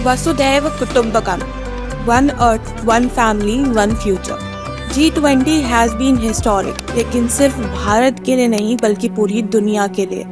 वसुधैव कुटुंबकम, one earth, one family, one future. G20 has been historic, लेकिन सिर्फ भारत के लिए नहीं बल्कि पूरी दुनिया के लिए।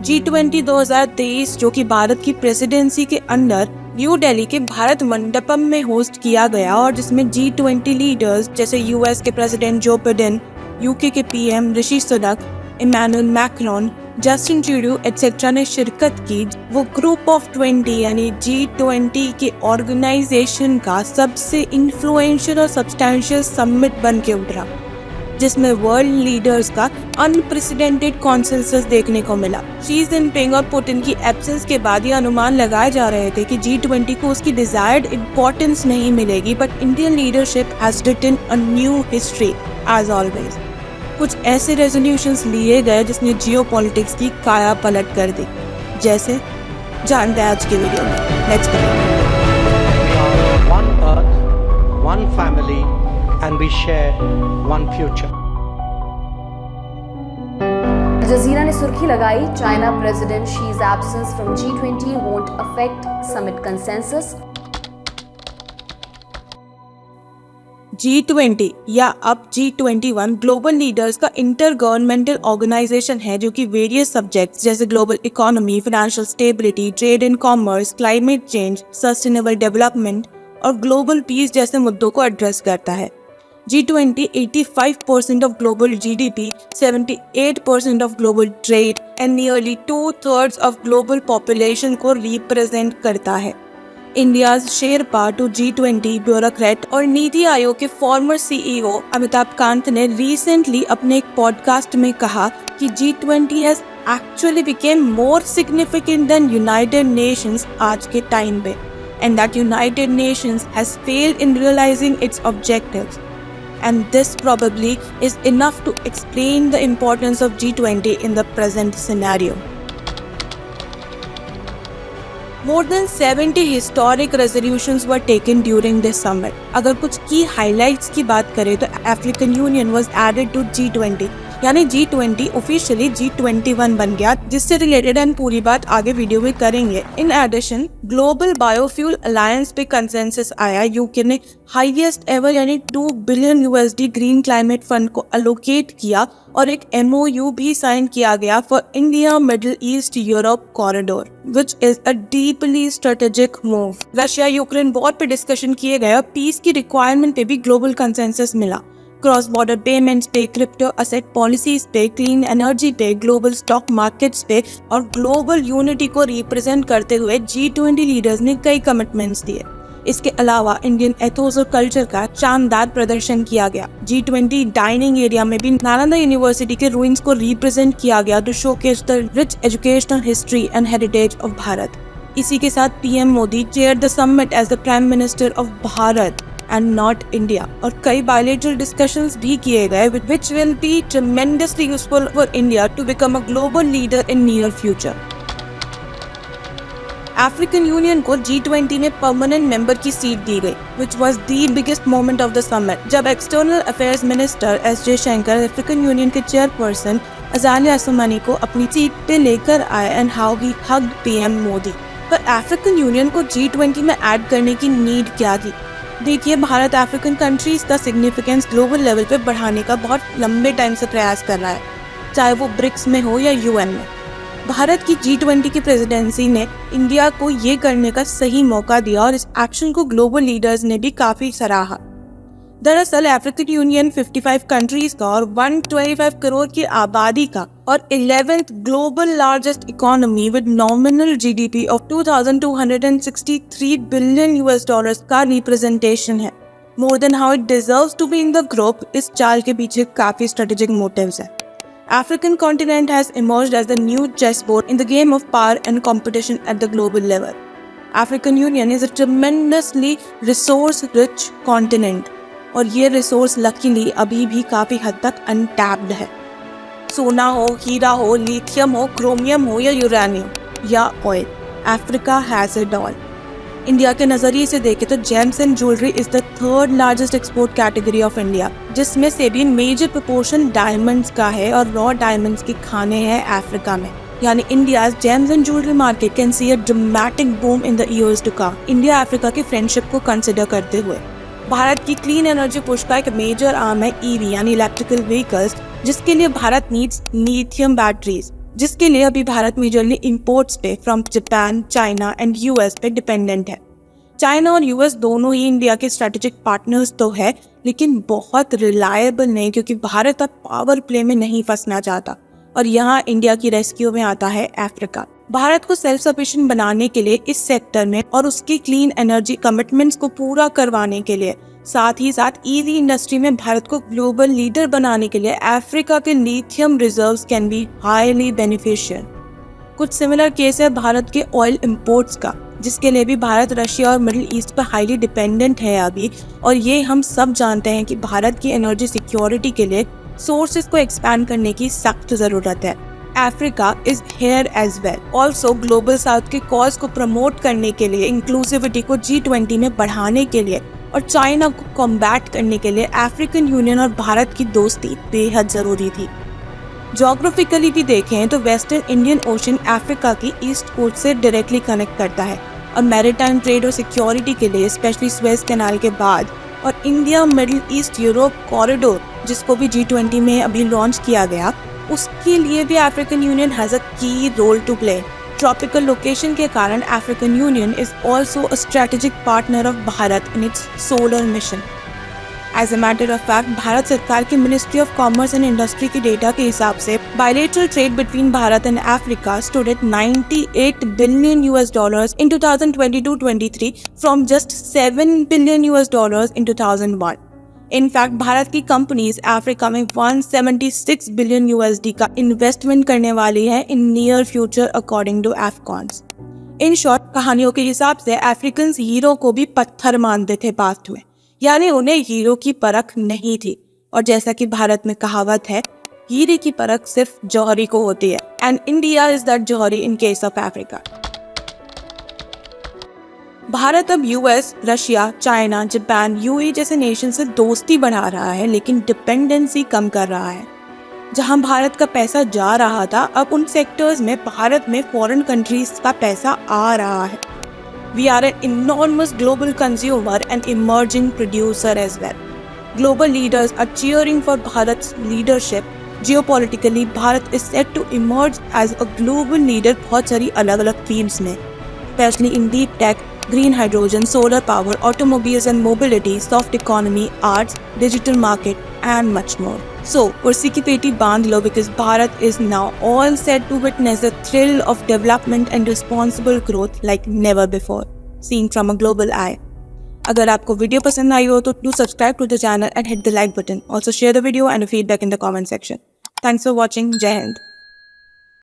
G20 2023 जो कि भारत की प्रेसिडेंसी के अंडर न्यू दिल्ली के भारत मंडपम में होस्ट किया गया और जिसमें G20 लीडर्स जैसे यूएस के प्रेसिडेंट जो बाइडेन, यूके के PM Rishi Sunak, Emmanuel Macron, Justin Trudeau etcetera ने शिरकत की, वो ग्रुप ऑफ 20 यानी G20 के ऑर्गेनाइजेशन का सबसे इन्फ्लुएंशियल और सब्सटैंशियल समिट बन के उभरा, जिसमें वर्ल्ड लीडर्स का अनप्रेसिडेंटेड कॉन्सेंसस देखने को मिला। शी जिनपिंग और पुतिन की एब्सेंस के बाद ये अनुमान लगाए जा रहे थे कि G20 को उसकी डिजायर्ड इम्पोर्टेंस नहीं मिलेगी, but Indian leadership has written a new history as always. कुछ ऐसे रेजोल्यूशंस लिए गए जिसने जियोपॉलिटिक्स की काया पलट कर दी, जैसे जानते हैं आज के वीडियो में। Let's go. One earth, one family, and we share one future. Al Jazeera ने सुर्खी लगाई, China president Xi's absence from G20 won't affect summit consensus. G20 या अब G21 ग्लोबल लीडर्स का इंटर गवर्नमेंटल ऑर्गेनाइजेशन है जो कि वेरियस सब्जेक्ट्स जैसे global economy, financial stability, trade and commerce, climate change, sustainable development और ग्लोबल पीस जैसे मुद्दों को एड्रेस करता है। G20 85% of global GDP, 78% of global trade and nearly 2/3 of global population को रिप्रेजेंट करता है। India's Sherpa to G20 bureaucrat और नीति आयोग के फॉर्मर CEO अमिताभ कांत ने रिसेंटली अपने एक पॉडकास्ट में कहा कि G20 has actually become more significant than United Nations आज के टाइम पे, and that United Nations has failed in realising its objectives, and this probably is enough to explain the importance of G20 in the present scenario. More than 70 historic resolutions were taken during this summit. अगर कुछ की highlights की बात करें तो African Union was added to G20, यानी G20 officially G21 बन गया, जिससे रिलेटेड हम पूरी बात आगे वीडियो में करेंगे। In addition global biofuel alliance पे कंसेंसस आया, यूके ने हाईएस्ट एवर यानी 2 billion USD green climate fund को अलोकेट किया और एक MOU भी साइन किया गया for India Middle East Europe corridor, which is a deeply strategic move. Russia Ukraine war पे डिस्कशन किए गए और पीस की रिक्वायरमेंट पे भी ग्लोबल कंसेंसस मिला। क्रॉस बॉर्डर पेमेंट्स पे, क्रिप्टो असेट पॉलिसीज पे, क्लीन एनर्जी पे, ग्लोबल स्टॉक मार्केट्स पे और ग्लोबल यूनिटी को रिप्रेजेंट करते हुए G20 लीडर्स ने कई कमिटमेंट्स दिए। इसके अलावा इंडियन एथोस और कल्चर का शानदार प्रदर्शन किया गया। G20 डाइनिंग एरिया में भी नालंदा यूनिवर्सिटी के रूइंस को रिप्रेजेंट किया गया to showcase the rich educational history and heritage of Bharat. इसी के साथ PM Modi chair the summit as the prime minister of Bharat and not India, और कई बायलैटरल डिस्कशंस भी किए गए which will be tremendously useful for India to become a global leader in near future. African union को G20 में permanent member की seat दी गई, which was the biggest moment of the summit, जब external affairs minister S Jaishankar African union के chairperson अज़ालिया असमानी को अपनी seat पे लेकर आए and how he hugged PM Modi. पर अफ्रीकन यूनियन को G20 में ऐड करने की नीड क्या थी? देखिए, भारत अफ्रीकन कंट्रीज का सिग्निफिकेंस ग्लोबल लेवल पे बढ़ाने का बहुत लंबे टाइम से प्रयास कर रहा है, चाहे वो ब्रिक्स में हो या UN में। भारत की G20 की प्रेसिडेंसी ने इंडिया को ये करने का सही मौका दिया और इस एक्शन को ग्लोबल लीडर्स ने भी काफी सराहा। दरअसल अफ्रीकन यूनियन 55 कंट्रीज का और 125 करोड़ की आबादी का और 11th global largest economy with nominal GDP of 2263 billion US का रिप्रेजेंटेशन है। More than how it deserves to be in the group, इस चाल के पीछे काफी स्ट्रेटेजिक मोटिव्स है। African continent has emerged as the new chessboard in the game of power and competition at the global level. African Union is a tremendously resource-rich continent, और ये resource luckily अभी भी काफी हद तक अनटैप्ड है। सोना हो, हीरा हो, लिथियम हो, क्रोमियम हो या यूरेनियम या oil, Africa has it all. India के नजरिए से देखें तो James and jewellery is the 3rd largest export category of India, जिसमें से भी मेजर प्रोपोर्शन डायमंड्स का है और रॉ डायमंड्स की खाने हैं अफ्रीका में। यानी India's gems and jewellery market can see a dramatic boom in the years to come. India Africa की फ्रेंडशिप को कंसिडर करते हुए भारत की क्लीन एनर्जी पुश का एक मेजर आर्म है ईवी यानी इलेक्ट्रिकल व्हीकल्स, जिसके लिए भारत नीड्स लिथियम बैटरीज, जिसके लिए अभी भारत मेजरली इंपोर्ट्स पे from Japan, China and US पे डिपेंडेंट है। चाइना और यूएस दोनों ही इंडिया के स्ट्रेटेजिक पार्टनर्स तो है, लेकिन बहुत रिलायबल नहीं, क्योंकि भारत अब पावर प्ले में नहीं फंसना चाहता और यहाँ इंडिया की रेस्क्यू में आता है अफ्रीका। भारत को सेल्फ सफिशिएंट बनाने के लिए इस सेक्टर में और उसकी क्लीन एनर्जी कमिटमेंट्स को पूरा करवाने के लिए, साथ ही साथ ईवी इंडस्ट्री में भारत को ग्लोबल लीडर बनाने के लिए अफ्रीका के lithium reserves can be highly beneficial. कुछ सिमिलर केस है भारत के ऑयल इंपोर्ट्स का, जिसके लिए भी भारत रशिया और मिडिल ईस्ट पर हाईली डिपेंडेंट है अभी, और ये हम सब जानते हैं कि भारत की एनर्जी सिक्योरिटी के लिए सोर्सेज को एक्सपैंड करने की सख्त जरूरत है। Africa is here as well. Also global south के कॉज को प्रमोट करने के लिए, इंक्लूसिविटी को G20 में बढ़ाने के लिए और चाइना को कॉम्बैट करने के लिए अफ्रीकन यूनियन और भारत की दोस्ती बेहद जरूरी थी। ज्योग्राफिकली भी देखें तो वेस्टर्न इंडियन ओशन अफ्रीका की ईस्ट कोस्ट से डायरेक्टली कनेक्ट करता है और मैरीटाइम ट्रेड और सिक्योरिटी के लिए स्पेशली स्वेज कैनाल के बाद, और India Middle East Europe corridor जिसको भी G20 में अभी लॉन्च किया गया, उसके लिए भी African union has a key role to play. Tropical location के कारण African union is also a strategic partner of Bharat in its solar mission. As a matter of fact, Bharat सरकार की ministry of commerce and industry के data के हिसाब से bilateral trade between Bharat and Africa stood at $98 billion in 2022-23 from just $7 billion in 2001. In fact, Bharat की companies Africa में $176 billion का investment करने वाली है in near future according to Afcons. In short, कहानियों के हिसाब से अफ्रीकन हीरो को भी पत्थर मानते थे पास्ट में, यानी उन्हें हीरो की परख नहीं थी। और जैसा कि भारत में कहावत है, हीरे की परख सिर्फ जौहरी को होती है, एंड इंडिया इज दैट जौहरी in case of Africa. Bharat अब US, Russia, China, Japan, UAE जैसे नेशन से दोस्ती बढ़ा रहा है, लेकिन डिपेंडेंसी कम कर रहा है। जहां भारत का पैसा जा रहा था, अब उन सेक्टर्स में भारत में फॉरेन कंट्रीज का पैसा आ रहा है। We are an enormous global consumer and emerging producer as well. Global leaders are cheering for Bharat's leadership. Geopolitically, Bharat is set to emerge as a global leader बहुत सारी अलग-अलग fields में, especially in deep tech, green hydrogen, solar power, automobiles and mobility, soft economy, arts, digital market, and much more. So, कुर्सी की पेटी बांध लो because Bharat is now all set to witness the thrill of development and responsible growth like never before, seen from a global eye. अगर आपको video पसंद आई हो तो do subscribe to the channel and hit the like button. Also share the video and feedback in the comment section. Thanks for watching. जय हिंद.